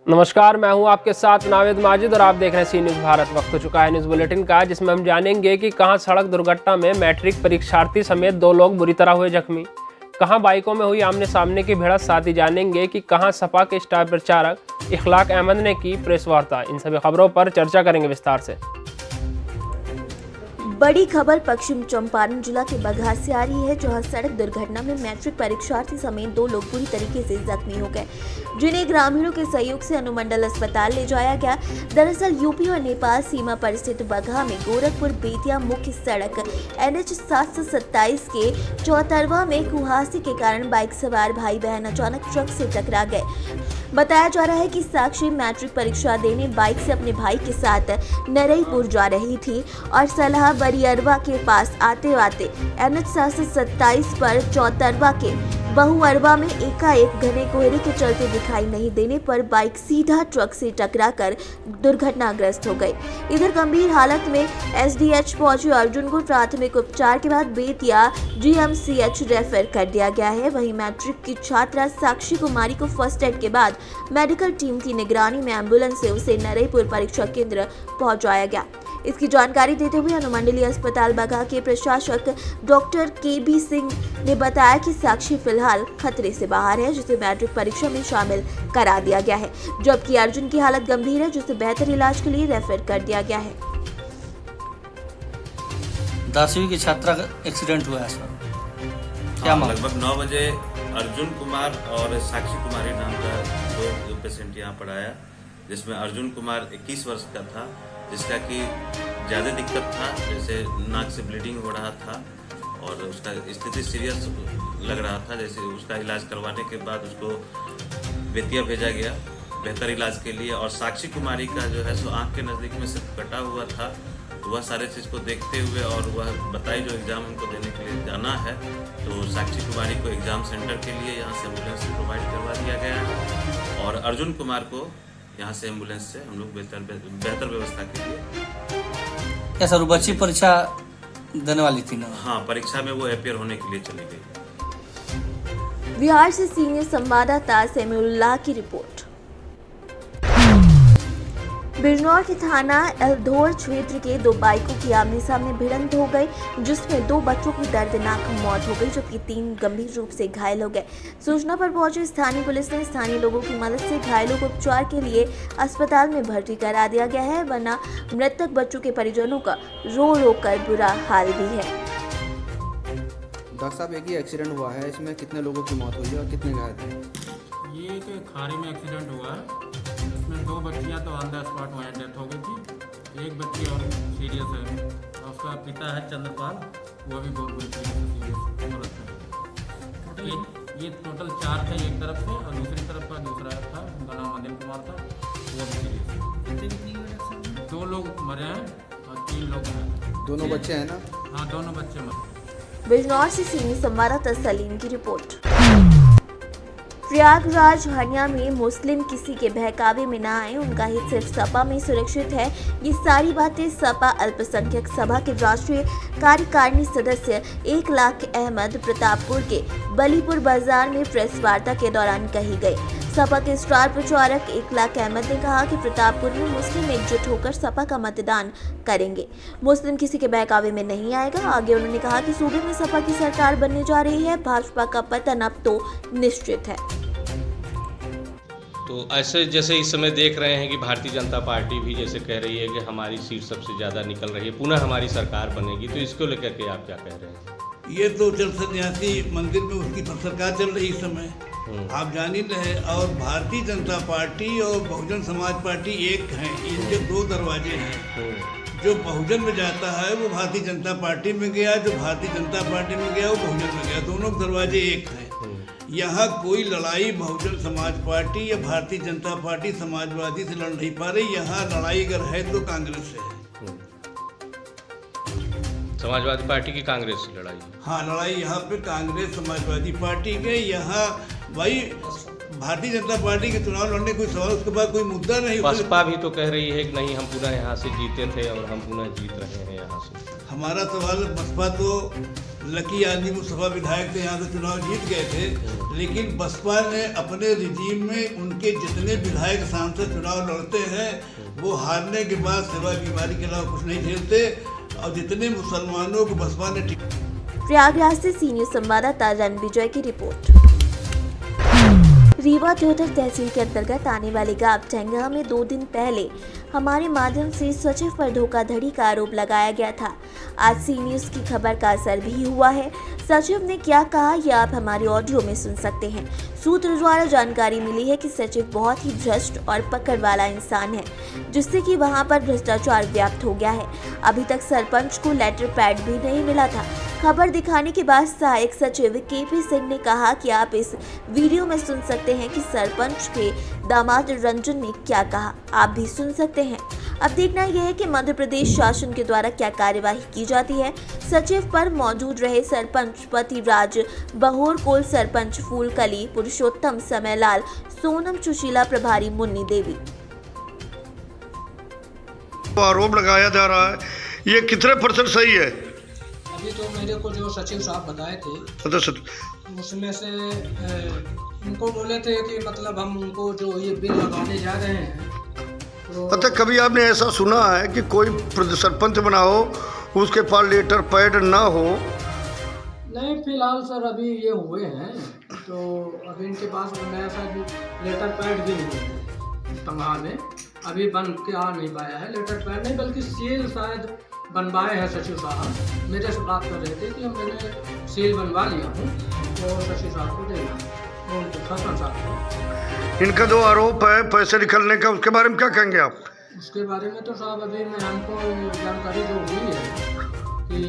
नमस्कार, मैं हूं आपके साथ नावेद माजिद और आप देख रहे हैं सी न्यूज़ भारत। वक्त हो चुका है न्यूज़ बुलेटिन का, जिसमें हम जानेंगे कि कहां सड़क दुर्घटना में मैट्रिक परीक्षार्थी समेत 2 लोग बुरी तरह हुए जख्मी, कहां बाइकों में हुई आमने सामने की भिड़ंत। साथ ही जानेंगे कि कहां सपा के स्टार प्रचारक इखलाक अहमद ने की प्रेस वार्ता। इन सभी खबरों पर चर्चा करेंगे विस्तार से। बड़ी खबर पश्चिम चंपारण जिला के बगहा से आ रही है, जहां सड़क दुर्घटना में मैट्रिक परीक्षार्थी समेत 2 लोग बुरी तरीके से जख्मी हो गए, जिन्हें ग्रामीणों के सहयोग से अनुमंडल अस्पताल ले जाया गया। दरअसल यूपी और नेपाल सीमा पर स्थित बगहा में गोरखपुर बेतिया मुख्य सड़क NH 727 के चौतरवा में कुहासे के कारण बाइक सवार भाई बहन अचानक ट्रक से टकरा गए। बताया जा रहा है कि साक्षी मैट्रिक परीक्षा देने बाइक से अपने भाई के साथ नरईपुर जा रही थी और सलाह बरियरवा के पास आते आते NH 727 पर चौतरवा के बहुअरवा में एकाएक घने कोहरे के चलते दिखाई नहीं देने पर बाइक सीधा ट्रक से टकराकर दुर्घटनाग्रस्त हो गई। इधर गंभीर हालत में SDH पहुंचे अर्जुन को प्राथमिक उपचार के बाद बेतिया GMCH रेफर कर दिया गया है। वहीं मैट्रिक की छात्रा साक्षी कुमारी को फर्स्ट एड के बाद मेडिकल टीम की निगरानी में एम्बुलेंस से उसे नरईपुर परीक्षा केंद्र पहुंचाया गया। इसकी जानकारी देते हुए अनुमंडलीय अस्पताल बगहा के प्रशासक डॉक्टर KB सिंह ने बताया कि साक्षी फिलहाल खतरे से बाहर है, जिसे मैट्रिक परीक्षा में शामिल करा दिया गया है, जबकि अर्जुन की हालत गंभीर है, जिसे बेहतर इलाज के लिए रेफर कर दिया गया है। 10वीं की छात्रा का एक्सीडेंट हुआ है सर, क्या लगभग 9 बजे अर्जुन कुमार और साक्षी कुमारी नाम का 2 पेशेंट यहाँ पर आया, जिसमें अर्जुन कुमार 21 वर्ष का था, जिसका कि ज़्यादा दिक्कत था, जैसे नाक से ब्लीडिंग हो रहा था और उसका स्थिति सीरियस लग रहा था। जैसे उसका इलाज करवाने के बाद उसको बेतिया भेजा गया बेहतर इलाज के लिए। और साक्षी कुमारी का जो है सो आँख के नज़दीक में से कटा हुआ था, तो वह सारे चीज़ को देखते हुए और वह बताई जो एग्ज़ाम उनको देने के लिए जाना है, तो साक्षी कुमारी को एग्ज़ाम सेंटर के लिए यहाँ से एम्बुलेंस प्रोवाइड करवा दिया गया है और अर्जुन कुमार को यहाँ से एम्बुलेंस से हम लोग बेहतर व्यवस्था के लिए। क्या सर बच्ची परीक्षा देने वाली थी ना? हाँ, परीक्षा में वो अपियर होने के लिए चली गई। बिहार से सीनियर संवाददाता समीउल्लाह की रिपोर्ट। बिजनौर के थाना एल्धौर क्षेत्र के 2 बाइकों की आमने सामने भिड़ंत हो गई, जिसमें 2 बच्चों की दर्दनाक मौत हो गई, जबकि 3 गंभीर रूप से घायल हो गए। सूचना पर पहुंची स्थानीय पुलिस ने स्थानीय लोगों की मदद से घायलों को उपचार के लिए अस्पताल में भर्ती करा दिया गया है, वरना मृतक बच्चों के परिजनों का रो कर बुरा हाल भी है। डॉक्टर साहब, एक ही एक्सीडेंट हुआ है, इसमें कितने लोगों की मौत हुई है और कितने घायल थे? ये एक खाड़ी में एक्सीडेंट हुआ है, इसमें 2 बच्चियां तो ऑन द स्पॉट वहाँ डेथ हो गई थी, एक बच्ची और सीरियस है और उसका पिता है चंद्रपाल, वो भी बहुत बुरी तरीके से सीरियस हालत में। ये टोटल 4 थे एक तरफ से और दूसरी तरफ का दूसरा था, उनका नाम अनिल कुमार था, वो भी सीरियस। 2 लोग मरे हैं और 3 लोग हैं। दोनों बच्चे हैं ना? हाँ, दोनों बच्चे मरे। बिजनौर से सीनियर संवाददाता सलीम की रिपोर्ट। प्रयागराज हरियाणा में मुस्लिम किसी के बहकावे में ना आए, उनका हित सिर्फ सपा में सुरक्षित है। ये सारी बातें सपा अल्पसंख्यक सभा के राष्ट्रीय कार्यकारिणी सदस्य इखलाक अहमद प्रतापपुर के बलीपुर बाजार में प्रेस वार्ता के दौरान कही गई। सपा के स्टार प्रचारक इखलाक अहमद ने कहा कि प्रतापपुर में मुस्लिम एकजुट होकर सपा का मतदान करेंगे, मुस्लिम किसी के बहकावे में नहीं आएगा। आगे उन्होंने कहा कि सूबे में सपा की सरकार बनने जा रही है, भाजपा का पतन अब तो निश्चित है। तो ऐसे जैसे इस समय देख रहे हैं कि भारतीय जनता पार्टी भी जैसे कह रही है कि हमारी सीट सबसे ज़्यादा निकल रही है, पुनः हमारी सरकार बनेगी, तो इसको लेकर के आप क्या कह रहे हैं? ये तो जल सन्यासी मंदिर में उसकी सरकार चल रही इस समय, आप जान ही रहे। और भारतीय जनता पार्टी और बहुजन समाज पार्टी एक हैं, इनके 2 दरवाजे हैं। जो बहुजन में जाता है वो भारतीय जनता पार्टी में गया, जो भारतीय जनता पार्टी में गया वो बहुजन में गया, दोनों दरवाजे एक हैं। यहाँ कोई लड़ाई बहुजन समाज पार्टी या भारतीय जनता पार्टी समाजवादी से लड़ नहीं पा रही। यहाँ लड़ाई अगर है तो कांग्रेस से है। समाजवादी पार्टी की कांग्रेस से लड़ाई? हाँ, लड़ाई यहाँ पे कांग्रेस समाजवादी पार्टी के। यहाँ भाई भारतीय जनता पार्टी के चुनाव लड़ने कोई सवाल, उसके बाद कोई मुद्दा नहीं। बसपा भी तो कह रही है कि नहीं, हम पुनः यहाँ से जीते थे और हम पुनः जीत रहे हैं यहाँ से। हमारा सवाल, बसपा तो लकी आदमी मुस्तफा विधायक थे, यहाँ से चुनाव जीत गए थे, लेकिन बसपा ने अपने रिजीम में उनके जितने विधायक सांसद चुनाव लड़ते हैं वो हारने के बाद सिवाय बीमारी के अलावा कुछ नहीं झेलते। और जितने मुसलमानों को बसपा ने प्रयागराज से सी न्यूज संवाददाता रणविजय की रिपोर्ट। रीवा देवधर तहसील के अंतर्गत आने वाले गांव टेंगा में 2 दिन पहले हमारे माध्यम से सचिव पर धोखाधड़ी का आरोप लगाया गया था। आज सी न्यूज की खबर का असर भी हुआ है। सचिव ने क्या कहा यह आप हमारे ऑडियो में सुन सकते हैं। सूत्र द्वारा जानकारी मिली है कि सचिव बहुत ही भ्रष्ट और पकड़ वाला इंसान है, जिससे कि वहां पर भ्रष्टाचार व्याप्त हो गया है। अभी तक सरपंच को लेटर पैड भी नहीं मिला था। खबर दिखाने के बाद सहायक सचिव केपी सिंह ने कहा कि आप इस वीडियो में सुन सकते हैं कि सरपंच के दामाद रंजन ने क्या कहा। आप भी सुन सकते हैं। अब देखना यह है कि मध्य प्रदेश शासन के द्वारा क्या कार्यवाही की जाती है। सचिव पर मौजूद रहे सरपंच पतिराज बहोरकोल, सरपंच फूलकली, पुरुषोत्तम समयलाल, सोनम सुशीला, प्रभारी मुन्नी देवी। आरोप लगाया जा रहा है, ये कितने % सही है? अभी तो मेरे को जो सचिव साहब बताए थे उसमें से उनको बोले थे कि मतलब हम उनको जो ये बिल लगाने जा रहे हैं तो अच्छा, कभी आपने ऐसा सुना है कि कोई सरपंच बना हो उसके पास लेटर पैड ना हो? नहीं, फिलहाल सर अभी ये हुए हैं तो अभी इनके पास नया सा लेटर पैड भी नहीं है तंगा में, अभी बन के आ नहीं पाया है। लेटर पैड नहीं बल्कि सील शायद बनवाए हैं सचिव साहब। मेरे से बात कर रहे थे कि मैंने सील बनवा लिया हूँ तो सचिव साहब को देना उनको सरपंच साहब को। इनका जो आरोप है पैसे निकलने का, उसके बारे में क्या कहेंगे आप? उसके बारे में तो साहब अभी मैं हमको जानकारी जो हुई है कि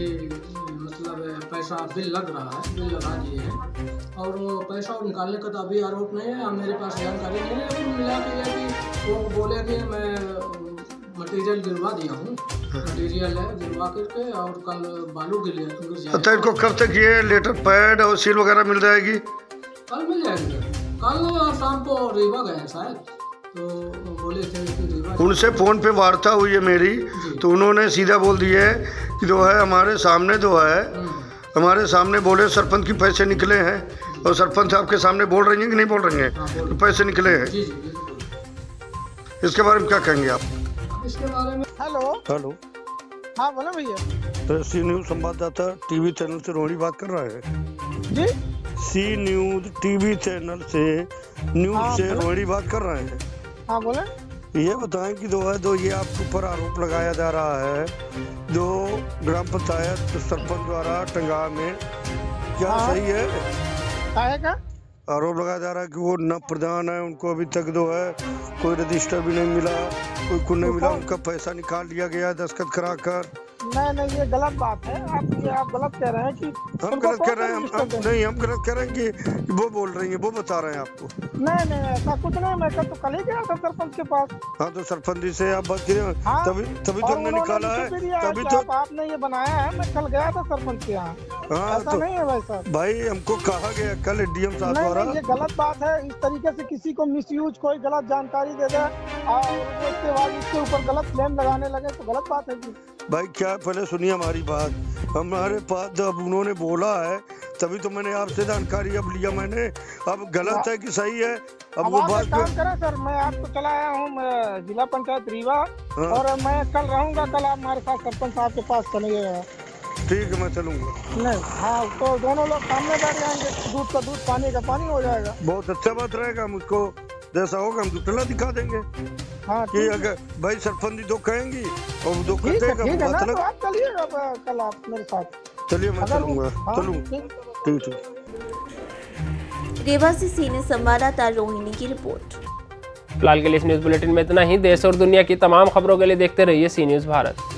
मतलब पैसा बिल लग रहा है, बिल लगा दिए हैं और वो पैसा निकालने का तो अभी आरोप नहीं है। मेरे पास जानकारी नहीं है, लेकिन मिला के कि वो बोले कि मैं मटेरियल गिरवा दिया हूँ, मटेरियल है गिरवा करके और कल बालू गिर जाए। अच्छा, इनको कब तक ये लेटर पैड और सील वगैरह मिल जाएगी? कल मिल जाएंगे। कल शाम को रीवा गए शायद तो बोले थे कि रीवा। उनसे फ़ोन पे वार्ता हुई है मेरी, तो उन्होंने सीधा बोल दिए कि जो है हमारे सामने जो है हमारे सामने बोले सरपंच के पैसे निकले हैं और सरपंच साहब के सामने बोल रही हैं कि नहीं बोल रही हैं तो पैसे निकले हैं। इसके बारे में क्या कहेंगे आप? इसके बारे में हेलो हाँ बोला भैया। तो सी न्यूज़ संवाददाता टीवी चैनल से रोहिणी बात कर रहा है जी। सी न्यूज़ टीवी चैनल से न्यूज़ से रोहिणी बात कर रहे हैं। हाँ बोले। ये बताएं कि जो ये आपके ऊपर आरोप लगाया जा रहा है जो ग्राम पंचायत सरपंच द्वारा टंगा में, क्या सही है? का आरोप लगाया जा रहा है कि वो न प्रधान है, उनको अभी तक जो है कोई रजिस्टर भी नहीं मिला, कोई कुछ नहीं मिला, उनका पैसा निकाल लिया गया दस्तखत करा कर। नहीं, ये गलत बात है। आप गलत कह रहे हैं कि हम गलत कह रहे हैं। हम गलत कह रहे हैं कि वो बोल रही है, वो बता रहे हैं आपको। नहीं ऐसा कुछ नहीं। मैं तो कल ही गया था सरपंच के पास। हाँ, तो सरपंच जी से आप बात करें। तभी तो हमने निकाला है, तभी तो आपने ये बनाया है। मैं कल गया था सरपंच के यहाँ। हाँ, ऐसा नहीं है भाई साहब। भाई हमको कहा गया कल डीएम साहब द्वारा। ये गलत बात है। इस तरीके से किसी को मिसयूज, कोई गलत जानकारी दे दे और उसके बाद इसके ऊपर गलत क्लेम लगाने लगे तो गलत बात है जी। भाई क्या, पहले सुनिए हमारी बात। हमारे पास जब उन्होंने बोला है तभी तो मैंने आपसे जानकारी अब लिया मैंने। अब गलत है कि सही है, अब वो बात काम करें सर। मैं आपको चला आया हूँ जिला पंचायत रीवा और मैं कल रहूँगा। कल आप हमारे साथ सरपंच साहब के पास चलिएगा। ठीक है, मैं चलूँगा। नहीं हाँ, तो दोनों लोग सामने बैठ जाएंगे। दूध का दूध, पानी का पानी हो जाएगा। बहुत अच्छा बात रहेगा। मुझको जैसा होगा हम दुटला दिखा देंगे। हाँ, कि अगर भाई सरपंच दो कहेंगी और दो कहेगा तो आप चलिएगा कल आप मेरे साथ। चलिए, मैं चलूँगा। ठीक। रीवा से सीनियर संवाददाता रोहिणी की रिपोर्ट। फिलहाल के लिए इस न्यूज़ बुलेटिन में इतना ही। देश और दुनिया की तमाम खबरों के लिए देखते रहिए सी न्यूज़ भारत।